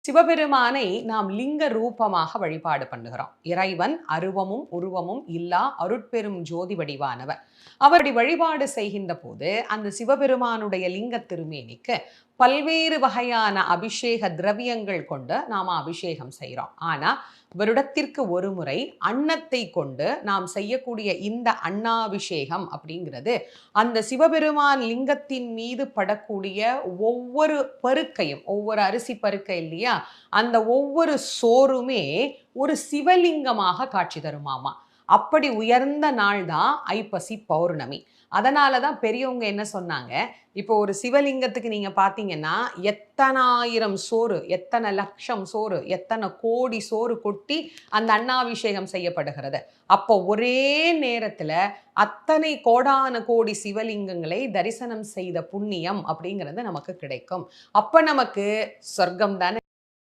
சிவபெருமானை நாம் லிங்க ரூபமாக வழிபாடு பண்ணுகிறோம். இறைவன் அருவமும் உருவமும் இல்லா அருட்பெரும் ஜோதி வடிவானவர். அவருடைய வழிபாடு செய்கின்ற போது அந்த சிவபெருமானுடைய லிங்க திருமேனிக்கு பல்வேறு வகையான அபிஷேக திரவியங்கள் கொண்டு நாம அபிஷேகம் செய்கிறோம். ஆனா வருடத்திற்கு ஒரு முறை அன்னத்தை கொண்டு நாம் செய்யக்கூடிய இந்த அன்னாபிஷேகம் அப்படிங்கிறது அந்த சிவபெருமான் லிங்கத்தின் மீது படக்கூடிய ஒவ்வொரு பருக்கையும், ஒவ்வொரு அரிசி பருக்கை இல்லையா, அந்த ஒவ்வொரு சோறுமே ஒரு சிவலிங்கமாக காட்சி தருமாமா. அப்படி உயர்ந்த நாள் தான் ஐப்பசி பௌர்ணமி. அதனால தான் பெரியவங்க என்ன சொன்னாங்க, இப்போ ஒரு சிவலிங்கத்துக்கு நீங்க பார்த்தீங்கன்னா, எத்தனாயிரம் சோறு, எத்தனை லட்சம் சோறு, எத்தனை கோடி சோறு கொட்டி அந்த அன்னாபிஷேகம் செய்யப்படுகிறது. அப்போ ஒரே நேரத்துல அத்தனை கோடான கோடி சிவலிங்கங்களை தரிசனம் செய்த புண்ணியம் அப்படிங்கிறது நமக்கு கிடைக்கும். அப்ப நமக்கு சொர்க்கம் தானே